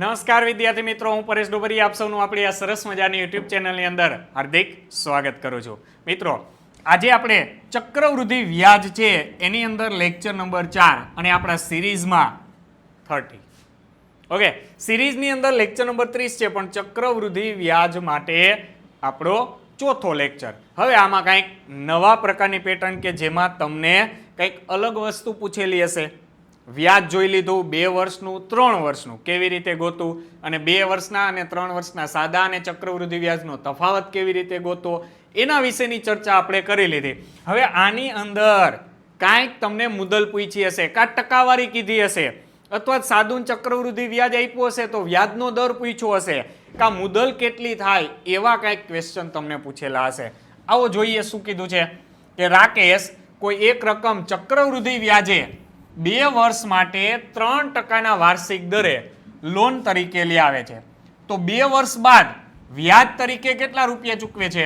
નમસ્કાર વિદ્યાર્થી મિત્રો, હું પરેશ ડોબરી આપ સૌનું આપણી આ સરસ મજાની યુટ્યુબ ચેનલની અંદર હાર્દિક સ્વાગત કરું છું. મિત્રો, આજે આપણે ચક્રવૃદ્ધિ વ્યાજ છે એની અંદર લેક્ચર નંબર 4 અને આપણા સિરીઝમાં 30. ઓકે, સિરીઝની અંદર લેક્ચર નંબર 30 છે, પણ ચક્રવૃદ્ધિ વ્યાજ માટે આપણો ચોથો લેક્ચર. હવે આમાં કંઈક નવા પ્રકારની પેટર્ન કે જેમાં તમને કંઈક અલગ વસ્તુ પૂછેલી હશે. વ્યાજ જોઈ લીધું, 2 વર્ષનું 3 વર્ષનું કેવી રીતે ગોતવું, અને 2 વર્ષના અને 3 વર્ષના સાદા અને ચક્રવૃદ્ધિ વ્યાજનો તફાવત કેવી રીતે ગોતવો, એના વિશેની ચર્ચા આપણે કરી લીધી. હવે આની અંદર કાંઈક તમને મુદલ પૂછી હશે, કાં ટકાવારી કીધી હશે, અથવા સાદું ચક્રવૃદ્ધિ વ્યાજ આપ્યું હશે તો વ્યાજનો દર પૂછ્યો હશે, કાં મુદલ કેટલી થાય એવા કાંઈક ક્વેશ્ચન તમને પૂછેલા હશે. આવો જોઈએ શું કીધું છે કે રાકેશ કોઈ એક રકમ ચક્રવૃદ્ધિ વ્યાજે 2 વર્ષ માટે 3% વાર્ષિક દરે લોન તરીકે લઈ આવે છે, તો 2 વર્ષ બાદ વ્યાજ તરીકે કેટલા રૂપિયા ચૂકવે છે?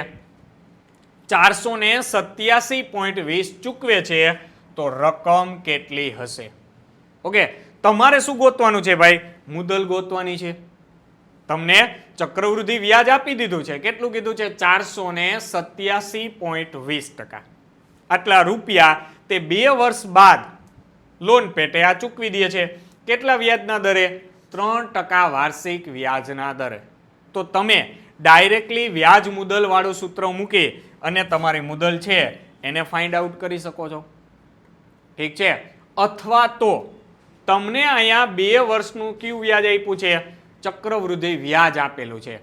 487.20 ચૂકવે છે. તો રકમ કેટલી હશે? ઓકે, તમારે શું ગોતવાનું છે ભાઈ? મુદલ ગોતવાની છે. તમને ચક્રવૃદ્ધિ વ્યાજ આપી દીધું છે, કેટલું કીધું છે? 487.20%. આટલા રૂપિયા તે 2 વર્ષ બાદ લોન પેટે આ ચૂકવી દે છે. કેટલા વ્યાજના દરે? 3% વાર્ષિક વ્યાજના દરે. તો તમે ડાયરેક્ટલી વ્યાજ મુદલ વાળું સૂત્ર મૂકી અને તમારી મુદલ છે એને ફાઇન્ડ આઉટ કરી શકો છો. ઠીક છે? અથવા તો તમને અહીંયા 2 વર્ષનું કયું વ્યાજ આપ્યું છે? ચક્રવૃદ્ધિ વ્યાજ આપેલું છે.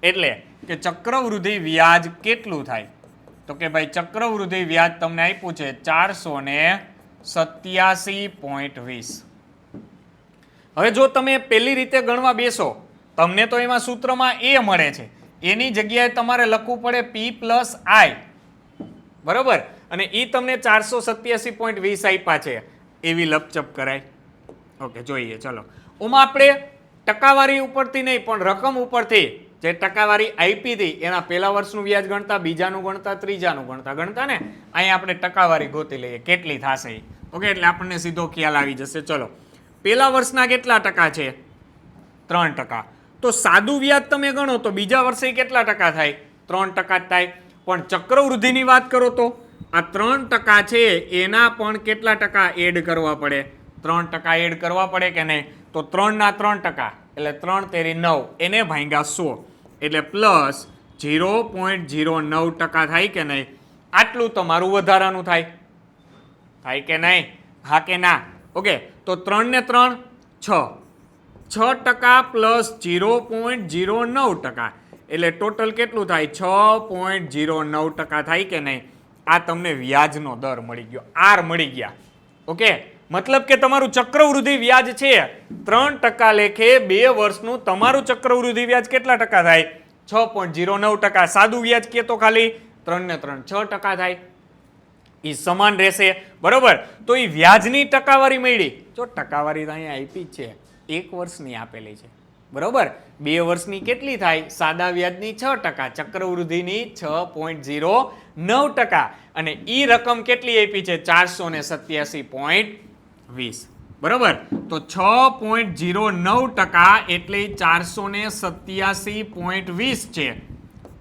એટલે કે ચક્રવૃદ્ધિ વ્યાજ કેટલું થાય? તો કે ભાઈ ચક્રવૃદ્ધિ વ્યાજ તમને આપ્યું છે 487.20. હવે જો તમે પેલી રીતે ગણવા બેસો, તમને તો એમાં સૂત્રમાં એ મળે છે, એની જગ્યાએ તમારે લખવું પડે P + I, બરોબર? અને એ તમને 487.20 આપ્યા છે, એવી લપચપ કરાય. ઓકે, જોઈએ ચલો. ઓમાં આપણે ટકાવારી ઉપરથી નહીં પણ રકમ ઉપરથી જે ટકાવારી આપી હતી એના પહેલા વર્ષનું વ્યાજ ગણતા, બીજાનું ગણતા, ત્રીજાનું ગણતા ને અહીંયા આપણે ટકાવારી ગોતી લઈએ કેટલી થશે. ઓકે, એટલે આપણને સીધો ખ્યાલ આવી જશે. ચલો, પહેલા વર્ષના કેટલા ટકા છે? 3%. તો સાદું વ્યાજ તમે ગણો તો બીજા વર્ષે કેટલા ટકા થાય? 3% જ થાય. પણ ચક્રવૃદ્ધિની વાત કરો તો આ 3% છે એના પણ કેટલા ટકા એડ કરવા પડે? 3% એડ કરવા પડે કે નહીં? તો 3 ના 3%, એટલે 3 તેરી 9, એને ભાગ્યા 100, એટલે પ્લસ 0.09% થાય કે નહીં? આટલું તમારું વધારાનું થાય. થાય કે નહીં? હા કે ના? ઓકે, તો 3 ને 3 6% પ્લસ 0.09%, એટલે ટોટલ કેટલું થાય? 6.09% થાય કે નહીં? આ તમને વ્યાજનો દર મળી ગયો, આર મળી ગયા. ઓકે, મતલબ કે તમારું ચક્રવૃદ્ધિ વ્યાજ છે 3% લેખે 2 વર્ષનું તમારું ચક્રવૃદ્ધિ વ્યાજ કેટલા ટકા થાય? 6.09%. સાદું વ્યાજ કે તો ખાલી 3 ને 3 6% થાય. એ સમાન રહેશે, બરોબર? તો એ વ્યાજની ટકાવારી મળી. જો ટકાવારી તો અહીંયા આપી જ છે, 1 વર્ષની આપેલી છે, બરોબર? 2 વર્ષની કેટલી થાય? સાદા વ્યાજની 6%, ચક્રવૃદ્ધિની 6.09%, અને ઈ રકમ કેટલી આપી છે? 487.20, બરોબર? તો 6.09% એટલે 487.20 છે.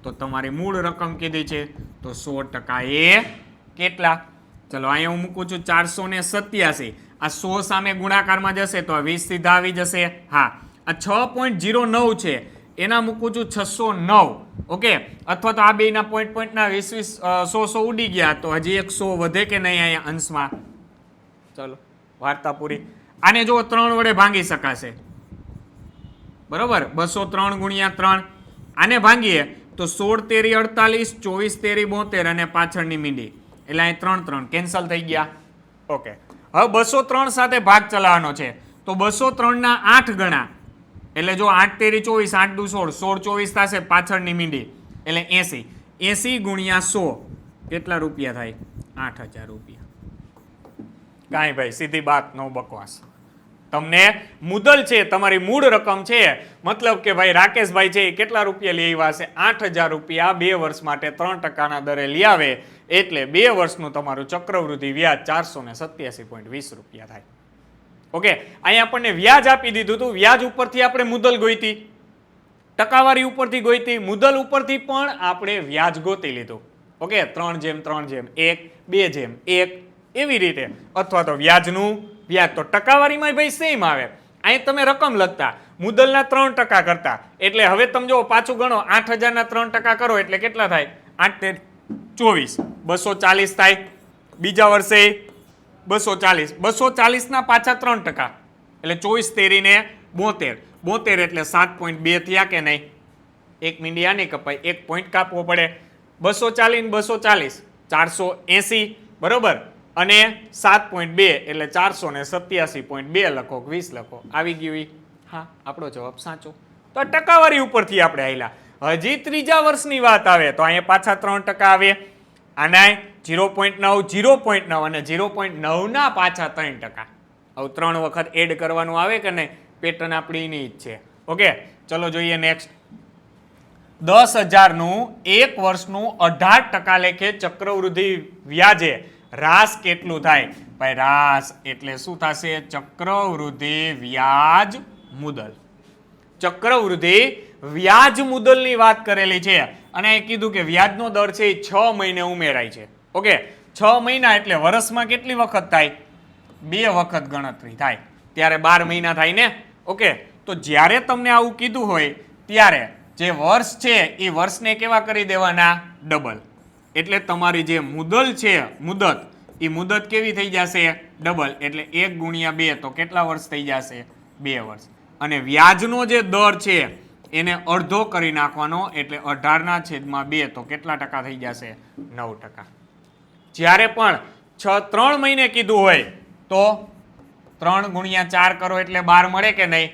તો તમારી મૂળ રકમ કીધી છે, તો 100% એ કેટલા? ચલો અહીંયા હું મૂકું છું 487. આ 100 સામે ગુણાકારમાં જશે તો આ 20 સીધા આવી જશે. હા, આ 6.09 છે એના મૂકું છું 609. ઓકે, અથવા તો આ બેના પોઈન્ટના 20 100 ઉડી ગયા, તો હજી એક 100 વધે કે નહીં અહીંયા અંશમાં? ચલો, વાર્તા પૂરી. આને જો 3 વડે ભાંગી શકાશે, બરોબર? 203 ગુણ્યા 3 આને ભાંગીએ તો 16 તેરી 48, 24 તેરી 72 અને પાછળની મીંડી, એટલે અહીં 3 3 કેન્સલ થઈ ગયા. ઓકે, હવે 203 સાથે ભાગ ચલાવવાનો છે, તો 203 ના 8 ગણા, એટલે જો 8 તેરી 24, 8 દુ 16, 16 24 થશે, પાછળની મીંડી એટલે 80. 80 ગુણ્યા 100 કેટલા રૂપિયા થાય? 8000 રૂપિયા. કાંઈ ભાઈ સીધી બાત, નો બકવાસ. તમને મુદલ છે, તમારી મૂળ રકમ છે, મતલબ કે ભાઈ રાકેશભાઈ છે એ કેટલા રૂપિયા લઈ આવ્યા છે? 8000 રૂપિયા 2 વર્ષ માટે 3%ના દરે લઈ આવે, એટલે 2 વર્ષનું તમારું ચક્રવૃદ્ધિ વ્યાજ 487.20 રૂપિયા થાય. ઓકે, અહીંયા આપણને વ્યાજ આપી દીધું હતું. વ્યાજ ઉપરથી આપણે મુદલ ગોઈતી, ટકાવારી ઉપરથી ગોઈતી, મુદલ ઉપરથી પણ આપણે વ્યાજ ગોતી લીધું. ઓકે, 3:3:1, 2:1 એવી રીતે, અથવા તો વ્યાજનું વ્યાજ તો ટકાવારીમાં ભાઈ સેમ આવે. અહીં તમે રકમ લખતા મુદલના 3% કરતા, એટલે હવે તમે જો પાછું ગણો 8,000 ના 3% કરો એટલે કેટલા થાય? 8 24 240 થાય. બીજા વર્ષે 240 240 ના પાછા 3%, એટલે 24 તેરીને 72 72 એટલે 7.2 થયા કે નહીં? 1 મિનિટ આની કપાય, 1 પોઈન્ટ કાપવો પડે. 240 ને 240 480 બરોબર, અને 7.2 એટલે 487.2 લખો, 20 લખો. આવી ગયું? હા, આપણો જવાબ સાચો. તો ટકાવારી ઉપરથી આપણે આવેલા. હજી ત્રીજા વર્ષની વાત આવે તો અહીંયા પાછા 3% આવે. આના 0.9 0.9 અને 0.9 ના પાછા 3%. હવે 3 વખત એડ કરવાનું આવે કે નહીં? પેટર્ન આપણી ની જ છે. ઓકે, ચલો જોઈએ નેક્સ્ટ. 10,000 નું એક વર્ષનું 18% લેખે ચક્રવૃદ્ધિ વ્યાજે રાસ કેટલું થાય? ભાઈ રાસ એટલે શું થશે? ચક્રવૃદ્ધિ વ્યાજ મુદલ. ચક્રવૃદ્ધિ વ્યાજ મુદલની વાત કરેલી છે અને એ કીધું કે વ્યાજનો દર છે એ 6 મહિને ઉમેરાય છે. ઓકે, 6 મહિના એટલે વર્ષમાં કેટલી વખત થાય? 2 વખત ગણતરી થાય, ત્યારે 12 મહિના થાય ને. ઓકે, તો જ્યારે તમને આવું કીધું હોય ત્યારે જે વર્ષ છે એ વર્ષને કેવા કરી દેવાના? ડબલ. એટલે તમારી જે મુદલ છે મુદત, એ મુદત કેવી થઈ જશે? ડબલ. એટલે 1 ગુણ્યા 2 તો કેટલા વર્ષ થઈ જશે? 2 વર્ષ. અને વ્યાજનો જે દર છે એને અડધો કરી નાખવાનો, એટલે 18/2 તો કેટલા ટકા થઈ જશે? 9%. જ્યારે પણ 3 મહિને કીધું હોય તો 3 ગુણ્યા 4 કરો એટલે 12 મળે કે નહીં?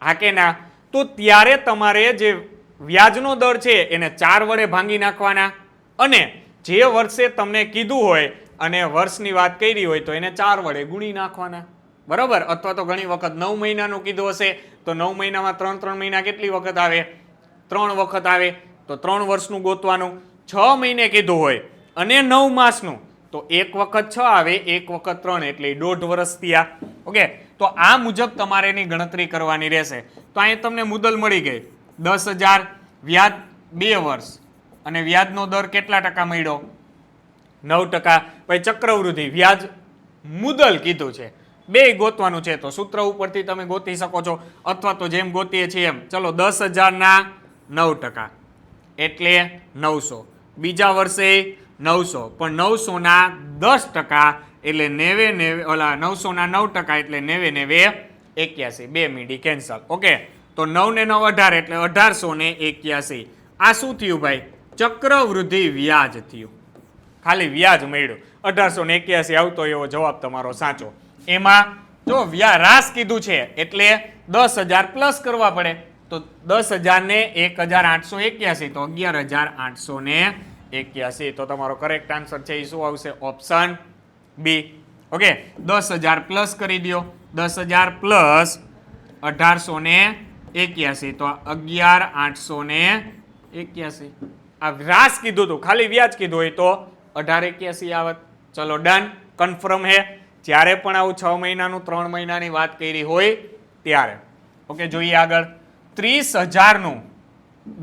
હા કે ના? તો ત્યારે તમારે જે વ્યાજનો દર છે એને 4 વડે ભાંગી નાખવાના, અને જે વર્ષે તમને કીધું હોય અને વર્ષની વાત કરી હોય તો એને 4 વડે ગુણી નાખવાના. બરોબર? અથવા તો ઘણી વખત 9 મહિનાનું કીધું હશે તો 9 મહિનામાં 3 મહિના કેટલી વખત આવે? 3 વખત આવે. તો 3 વર્ષનું ગોતવાનું. 6 મહિને કીધું હોય અને 9 માસનું તો 1 વખત 6 આવે, 1 વખત 3 એટલે 1.5 વર્ષ થયા. ઓકે, તો આ મુજબ તમારે એની ગણતરી કરવાની રહેશે. તો અહીં તમને મુદલ મળી ગઈ 10,000, વ્યાજ 2 વર્ષ, અને વ્યાજનો દર કેટલા ટકા મળ્યો? 9%. પછી ચક્રવૃદ્ધિ વ્યાજ મુદલ કીધું છે, બે ગોતવાનું છે તો સૂત્ર ઉપરથી તમે ગોતી શકો છો, અથવા તો જેમ ગોતીએ છીએ એમ. ચલો 10,000 ના 9% એટલે 900. બીજા વર્ષે 900, પણ 900 ના 10% એટલે 90 ઓલા 900 ના 9% એટલે 90 81. 2 મિનિટ કેન્સલ. ઓકે, તો 9 ને 9 18 એટલે 1881. આ શું થયું ભાઈ? ચક્રવૃદ્ધિ વ્યાજ થયું. ખાલી વ્યાજ મળ્યું. 1881 આવતો એવો જવાબ તમારો સાચો. એમાં જો રાસ કીધું છે એટલે 10,000 પ્લસ કરવા પડે, તો 10,000 ને 1,881 તો 11,881. તો તમારો કરેક્ટ આન્સર છે એ શું આવશે? Option B. ઓકે, 10,000 પ્લસ કરી દો. 10,000 પ્લસ 1,881 તો 11,881. આ રાસ કીધું હતું, ખાલી વ્યાજ કીધું હોય તો 1881 આવત. ચલો ડન, કન્ફર્મ હે. જ્યારે પણ આવું 6 મહિનાનું 3 મહિનાની વાત કરી હોય ત્યારે. ઓકે, જોઈએ આગળ. 30,000 નું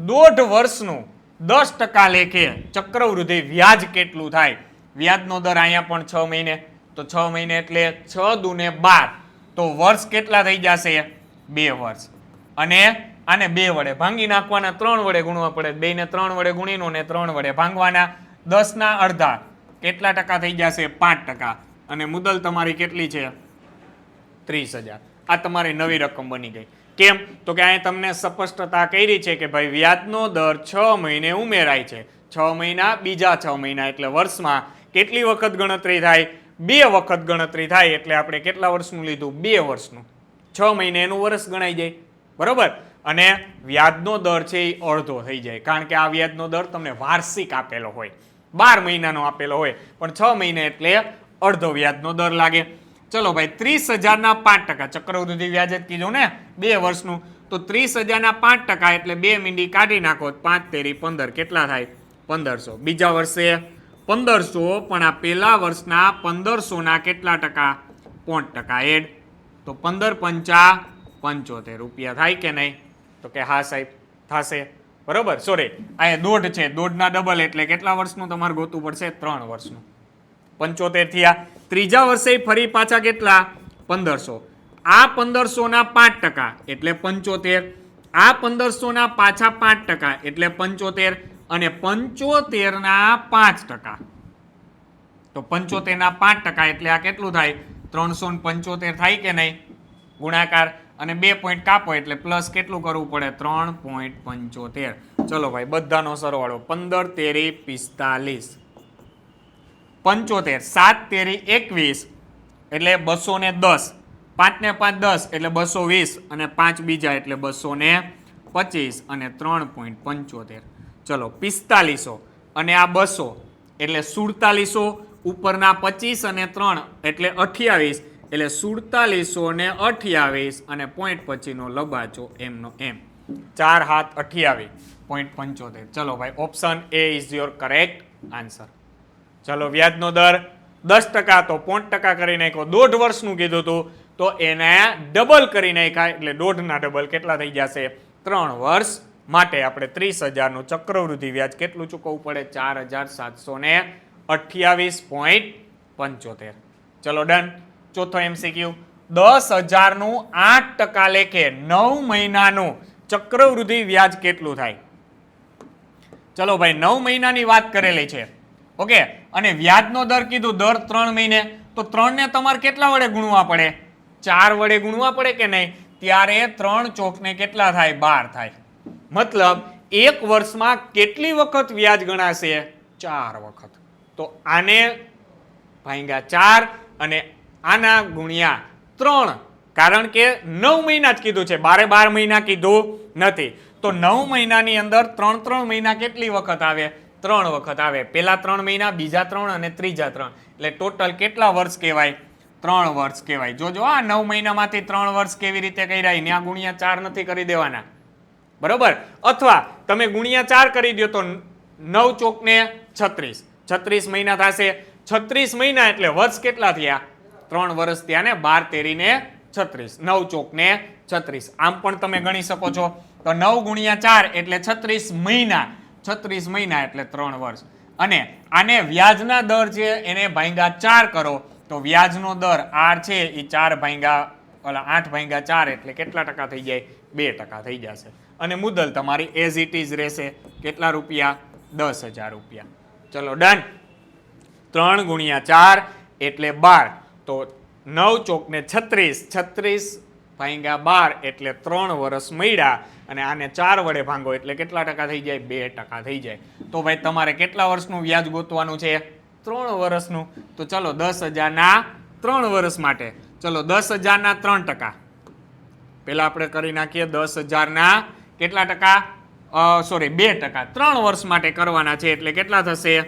1.5 વર્ષનું 10% લેખે ચક્રવૃદ્ધિ વ્યાજ કેટલું થાય? વ્યાજનો દર અહીંયા પણ 6 મહિને, તો 6 મહિને એટલે 6 દુને 12 તો વર્ષ કેટલા થઈ જશે? 2 વર્ષ. અને આને 2 વડે ભાંગી નાખવાના, 3 વડે ગુણવા પડે. 2 ને 3 વડે ગુણીનો ને 3 વડે ભાંગવાના. 10 ના અડધા કેટલા ટકા થઈ જશે? 5%. અને મુદલ તમારી કેટલી છે? 30,000. આ તમારી નવી રકમ બની ગઈ. કેમ? તો કે અહીંયા તમને સ્પષ્ટતા કરી છે કે ભાઈ વ્યાજનો દર 6 મહિને ઉમેરાય છે. 6 મહિના, બીજા 6 મહિના એટલે વર્ષમાં કેટલી વખત ગણતરી થાય? 2 વખત ગણતરી થાય. એટલે આપણે કેટલા વર્ષનું લીધું? 2 વર્ષનું. 6 મહિને એનું વર્ષ ગણાઈ જાય. બરોબર? અને વ્યાજનો દર છે એ અડધો થઈ જાય, કારણ કે આ વ્યાજનો દર તમને વાર્ષિક આપેલો હોય, 12 મહિનાનો આપેલો હોય, પણ 6 મહિને એટલે અડધો વ્યાજનો દર લાગે. ચલો ભાઈ, 30,000 ના 5%. ચક્રવૃદ્ધિ વ્યાજ જ કીધું ને 2 વર્ષનું, તો 30,000 ના 5% એટલે 2 મીંડી કાઢી નાખો, 5 તેરી 15 કેટલા થાય? 1500. બીજા વર્ષે 1500, પણ આ પહેલા વર્ષના 1500 ના કેટલા ટકા? 5% એડ, તો તો 15 પંચા 75 રૂપિયા થાય કે નહીં? તો કે હા સાહેબ થશે. બરોબર. સોરી, અહીંયા દોઢ છે, દોઢના ડબલ એટલે કેટલા વર્ષનું તમારે ગોતવું પડશે? 3 વર્ષનું. 75 થયા. ત્રીજા વર્ષે ફરી પાછા કેટલા? 1500. આ 1500 ના 5% એટલે 75. આ 1500 ના પાછા 5% એટલે 75 અને 75 ના 5%. તો 75 ના 5% એટલે આ કેટલું થાય? 375 થાય કે નહીં? ગુણાકાર અને 2 પોઈન્ટ કાપો એટલે પ્લસ કેટલું કરવું પડે? 3.75. ચલો ભાઈ બધાનો સરવાળો 15 તેરી 45, 75 7 તેરી 21 એટલે 210, 5 ને 5 10 એટલે 220 અને 5 બીજા એટલે 225 અને 3.75. ચલો 4500 અને આ 200 એટલે 4700 ઉપરના 25 અને 3 એટલે 28 એટલે 4700 ને 28 અને પોઈન્ટ પછીનો લબાચો એમનો એમ 4 હાથ 28.75. ચલો ભાઈ option A is your correct answer. ચલો વ્યાજનો દર 10% તો 5% કરી નાખ્યો. દોઢ વર્ષનું કીધું હતું તો એને ડબલ કરી નાખ્યા એટલે દોઢના ડબલ કેટલા થઈ જશે? 3 વર્ષ માટે આપણે 30,000નું ચક્રવૃદ્ધિ વ્યાજ કેટલું ચૂકવવું પડે? 4,728.75. ચલો ડન. ચોથો MCQ 10,000નું 8% લેખે 9 મહિનાનું ચક્રવૃદ્ધિ વ્યાજ કેટલું થાય? ચલો ભાઈ 9 મહિનાની વાત કરેલી છે. ઓકે, અને વ્યાજનો દર કીધું દર 3 મહિને, તો 3 ને તમારે કેટલા વડે ગુણવા પડે? 4 વડે ગુણવા પડે કે નહીં? ત્યારે 3 ચોકને કેટલા થાય? 12 થાય. મતલબ એક વર્ષમાં કેટલી વખત વ્યાજ ગણાશે? 4 વખત. તો આને ભાંગ્યા 4 અને આના ગુણ્યા 3, કારણ કે 9 મહિના જ કીધું છે, 12 મહિના કીધું નથી. તો 9 મહિનાની અંદર 3 મહિના કેટલી વખત આવે? 3 વખત આવે. પેલા 3 મહિના, બીજા 3 અને ત્રીજા 3 એટલે ટોટલ કેટલા વર્ષ કહેવાય? 3 વર્ષ કહેવાય. જોજો આ 9 મહિનામાંથી 3 વર્ષ કેવી રીતે કર્યા? ત્યાં ગુણ્યા 4 નથી કરી દેવાના. બરોબર. અથવા તમે ગુણ્યા 4 કરી દો તો 9 ચોકને 36, 36 મહિના થશે. 36 મહિના એટલે વર્ષ કેટલા થયા? 3 વર્ષ થયા ને. 12 તેરીને 36, 9 ચોકને 36. આમ પણ તમે ગણી શકો છો. તો 9 ગુણ્યા 4 એટલે 36 મહિના, 36 મહિના એટલે 3 વર્ષ. અને આને વ્યાજના દર છે એને ભાંગ્યા 4 કરો તો વ્યાજનો દર R છે એ 8 ભાંગ્યા 4 એટલે કેટલા ટકા થઈ જાય? 2% થઈ જશે. અને મુદ્દલ તમારી એઝ ઇટ ઇઝ રહેશે. કેટલા રૂપિયા? 10,000 રૂપિયા. ચલો ડન. 3 ગુણ્યા 4 એટલે 12. તો 9 ચોકને 36, 36 ભાંગ્યા 12 એટલે 3 વર્ષ મળ્યા. અને આને 4 વડે ભાંગો એટલે કેટલા ટકા થઈ જાય? 2% થઈ જાય. તો ભાઈ તમારે કેટલા વર્ષનું વ્યાજ ગોતવાનું છે? 3 વર્ષનું. તો ચલો 10,000ના 3 વર્ષ માટે. ચલો 10,000ના 3%. પેલા આપણે કરી નાખીએ 10,000ના કેટલા ટકા? સોરી 2%. 3 વર્ષ માટે કરવાના છે એટલે કેટલા થશે?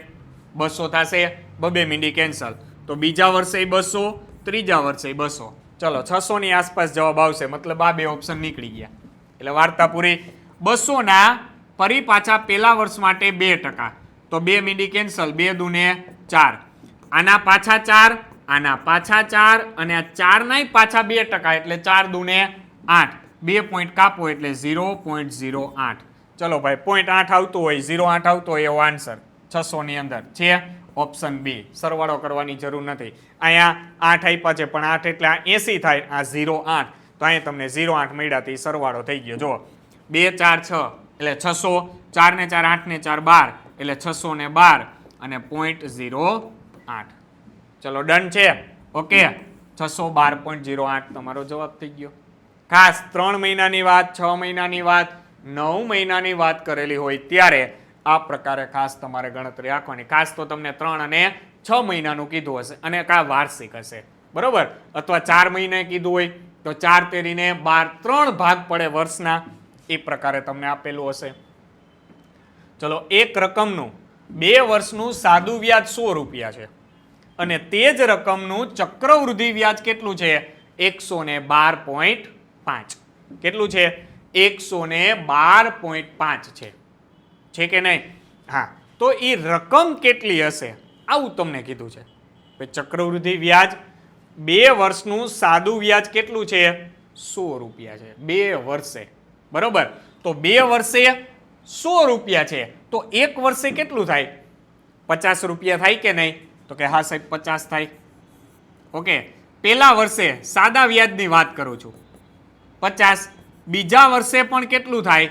200 થશે. 2 મીંડી કેન્સલ. તો બીજા વર્ષે 200, ત્રીજા વર્ષે 200. ચલો 600 ની આસપાસ જવાબ આવશે. મતલબ આ 2 ઓપ્શન નીકળી ગયા એટલે વાર્તા પૂરી. 200ના ફરી પાછા પેલા વર્ષ માટે 2%. તો 2 મીંડી કેન્સલ. 2 દુને 4. આના પાછા 4, આના પાછા 4 અને આ 4 નાય પાછા 2% એટલે 4 દુને 8. 2 પોઈન્ટ કાપો એટલે 0.08. ચલો ભાઈ 0.8 આવતું હોય, 0.8 આવતો હોય એવો આન્સર 600 ની અંદર છે ઓપ્શન બી. સરવાળો કરવાની જરૂર નથી. અહીંયા 8 આપ્યા છે પણ 8 એટલે આ 80 થાય. આ 0.8 તો અહીંયા તમને 0.8 મળ્યાથી સરવાળો થઈ ગયો. જો 2 4 6 એટલે 600, 4 ને 4 8 ને 4 12 એટલે 600 ને 12 અને 0.08. ચલો ડન છે. ઓકે, 612.08 તમારો જવાબ થઈ ગયો. ખાસ 3 મહિનાની વાત, 6 મહિનાની વાત, 9 મહિનાની વાત કરેલી હોય ત્યારે આ પ્રકારે ખાસ તમારે ગણતરી રાખવાની. ખાસ તો તમને 3 અને 6 મહિનાનું કીધું હશે અને કા વાર્ષિક હશે. બરોબર. અથવા 4 મહિને કીધું હોય તો 4 તેરીને 12, 3 ભાગ પડે વર્ષના, એ પ્રકારે તમને આપેલું હશે. ચલો એક રકમનું 2 વર્ષનું સાદું વ્યાજ 100 રૂપિયા છે અને તે જ રકમનું ચક્રવૃદ્ધિ વ્યાજ કેટલું છે? 112.5. કેટલું છે? 112.5 છે કે નહીં? હા. તો એ રકમ કેટલી હશે આવું તમને કીધું છે. ચક્રવૃદ્ધિ વ્યાજ 2 વર્ષનું સાદું વ્યાજ કેટલું છે? 100 રૂપિયા છે 2 વર્ષે, બરોબર. તો 2 વર્ષે 100 રૂપિયા છે, તો 1 વર્ષે કેટલું થાય? 50 રૂપિયા થાય કે નહીં? તો કે હા સાહેબ 50 થાય. ઓકે, પહેલા વર્ષે સાદા વ્યાજની વાત કરું છું 50, બીજા વર્ષે પણ કેટલું થાય?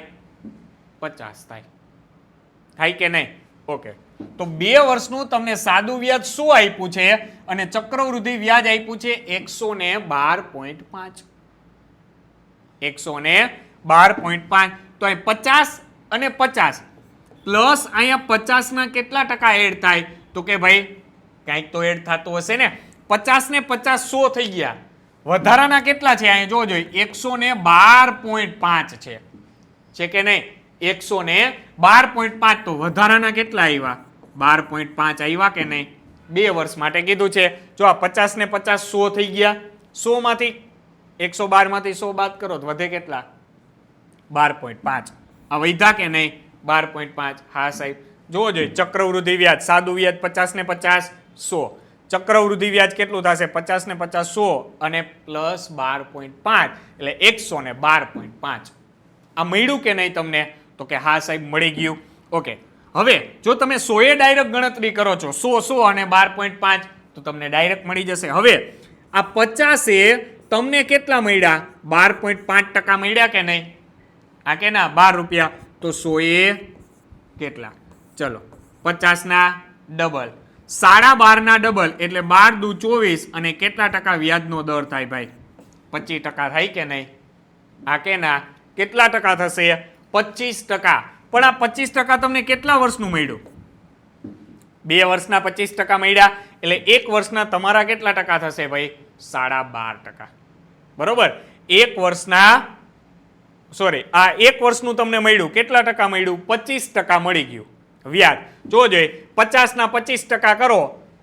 50 થાય. થાય કે નહીં? ઓકે, તો 2 વર્ષનું તમને સાદું વ્યાજ શું આપ્યું છે અને ચક્રવૃદ્ધિ વ્યાજ આપ્યું છે 112.5. 112.5. તો અહીં 50 અને 50 પ્લસ અહીંયા 50 ના કેટલા ટકા એડ થાય? તો કે ભાઈ કંઈક તો એડ થતું હશે ને. 50 ને 50 100 થઈ ગયા, વધારાના કેટલા છે અહીંયા જોજો 112.5 છે કે નહીં? 112.5, તો વધારાના કેટલા આવ્યા? 12.5 આવ્યા કે નહીં? 2 વર્ષ માટે કીધું છે. જો આ 50 ને 50 100 થઈ ગયા, 100 માંથી 112 માંથી 100 બાદ કરો તો વધે કેટલા? 12.5. આ વધ્યા કે નહીં? 12.5. હા સાહેબ જોજો, ચક્રવૃદ્ધિ વ્યાજ સાદું વ્યાજ 50 ને 50 100, ચક્રવૃદ્ધિ વ્યાજ કેટલું થશે? 50 ને 50 100 અને પ્લસ 12.5 એટલે 112.5. આ મળ્યું કે નહીં તમને? તો કે હા સાહેબ મળી ગયું. ઓકે, હવે જો તમે 100 એ ડાયરેક્ટ ગણતરી કરો છો 100 અને 12.5 તો તમને ડાયરેક્ટ મળી જશે. હવે આ 50 એ તમને કેટલા મળ્યા? 12.5% મળ્યા કે નહીં? આ કે ના 12 રૂપિયા, તો 100 એ કેટલા? ચલો 50 ના ડબલ, 12.5 ના ડબલ એટલે 12 દુ 24 અને કેટલા ટકા વ્યાજનો દર થાય ભાઈ? 25% થાય કે નહીં? આ કે ના કેટલા ટકા થશે? 25%. પણ આ 25% તમને કેટલા વર્ષનું મળ્યું? 2 વર્ષના 25% મળ્યા એટલે 1 વર્ષના તમારા કેટલા ટકા થશે ભાઈ? 12.5%. બરોબર. 1 વર્ષના આ 1 વર્ષનું તમને મળ્યું કેટલા ટકા મળ્યું? 25% મળી ગયું વ્યાજ. જોજો 50 ના 25% કરો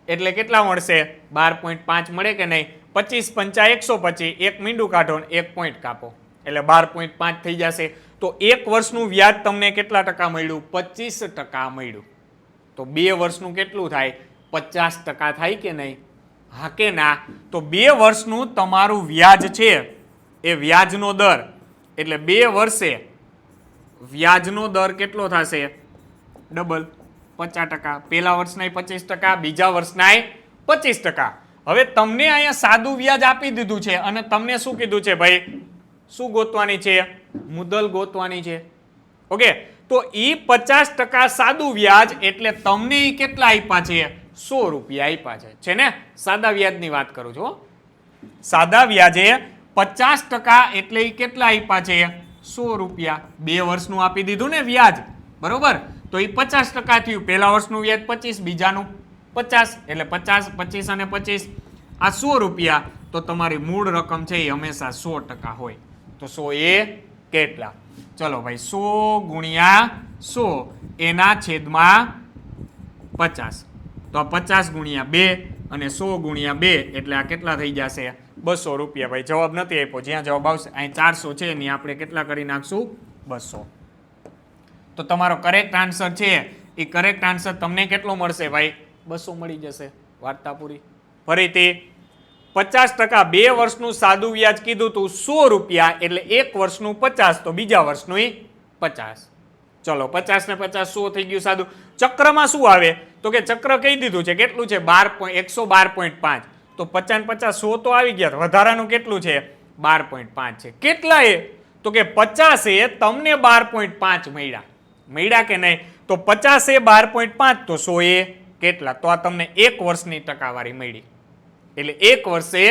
એટલે કેટલા મળશે? 12.5 મળે કે નહીં? 25 પંચા 125, એક મીંડું કાઢો ને 1 પોઈન્ટ કાપો એટલે 12.5 થઈ જશે. તો 1 વર્ષનું વ્યાજ તમને કેટલા ટકા મળ્યું? 25% મળ્યું. તો 2 વર્ષનું કેટલું થાય? 50% થાય કે નહીં? હા કે ના? તો 2 વર્ષનું તમારું વ્યાજ છે એ વ્યાજનો દર એટલે 2 વર્ષે વ્યાજનો દર કેટલો થશે? ડબલ 50%. પહેલા વર્ષના 25%, બીજા વર્ષના 25%. હવે તમને અહીંયા સાદું વ્યાજ આપી દીધું છે અને તમને શું કીધું છે ભાઈ? શું ગોતવાની છે? મુદ્દલ ગોતવાની છે. ઓકે, તો ઈ 50% સાદું વ્યાજ એટલે તમને ઈ કેટલા આપ્યા છે? 100 રૂપિયા આપ્યા છે ને? સાદા વ્યાજની વાત કરું છું. સાદા વ્યાજે 50% એટલે ઈ કેટલા આપ્યા છે? 100 રૂપિયા. 2 વર્ષનું આપી દીધું ને વ્યાજ, બરોબર. તો ઈ 50% થયું. પહેલા વર્ષનું વ્યાજ 25, બીજાનું 50 એટલે 50, 25 અને 25 આ 100 રૂપિયા. તો તમારી મૂળ રકમ છે એ હંમેશા 100% હોય. તો 100 એ કેટલા? ચલો ભાઈ 100 ગુણ્યા 100 એના છેદમાં 50. તો 50 ગુણ્યા 2 અને 100 ગુણ્યા 2 એટલે આ કેટલા થઈ જશે? 200 રૂપિયા. ભાઈ જવાબ નથી આપ્યો, જ્યાં જવાબ આવશે અહીં 400 છે એની આપણે કેટલા કરી નાખશું? 200. તો તમારો કરેક્ટ આન્સર છે એ કરેક્ટ આન્સર તમને કેટલો મળશે ભાઈ? 200 મળી જશે. વાર્તા પૂરી. ફરીથી 50%, 2 વર્ષનું સાદું વ્યાજ કીધું તું 100 રૂપિયા એટલે 1 વર્ષનું 50, તો બીજા વર્ષનું 50. ચલો 50 ને 50 100 થઈ ગયું સાદું. ચક્રમાં શું આવે? તો કે ચક્ર કહી દીધું છે કેટલું છે? 112.5. તો 50 ને 50 100 તો આવી ગયા, વધારાનું કેટલું છે? 12.5 છે. કેટલા એ? તો કે 50 એ તમને 12.5 મળ્યા કે નહીં? તો 50 એ 12.5 તો 100 એ કેટલા? તો આ તમને 1 વર્ષની ટકાવારી મળી એટલે 1 વર્ષે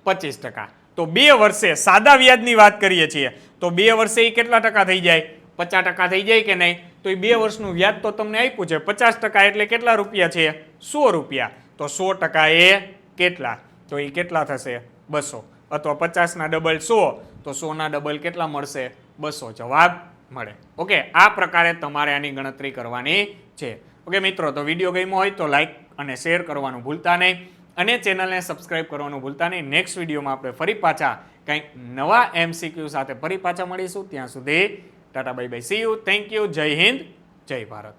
25%. તો 2 વર્ષે સાદા વ્યાજની વાત કરીએ છીએ તો 2 વર્ષે એ કેટલા ટકા થઈ જાય? 50% થઈ જાય કે નહીં? તો એ 2 વર્ષનું વ્યાજ તો તમને આપ્યું છે 50% એટલે કેટલા રૂપિયા છે? 100 રૂપિયા. તો 100% એ કેટલા? તો એ કેટલા થશે? 200. અથવા 50 ના ડબલ 100 તો 100 ના ડબલ કેટલા મળશે? 200. જવાબ મળે. ઓકે, આ પ્રકારે તમારે આની ગણતરી કરવાની છે. ઓકે મિત્રો, તો વિડીયો ગમ્યો હોય તો લાઈક અને શેર કરવાનું ભૂલતા નહીં અને ચેનલને સબસ્ક્રાઇબ કરવાનું ભૂલતા નહીં. નેક્સ્ટ વિડીયોમાં આપણે ફરી પાછા કંઈક નવા MCQ સાથે ફરી પાછા મળીશું. ત્યાં સુધી Tata bye bye, C you, thank you, જય હિન્દ, જય ભારત.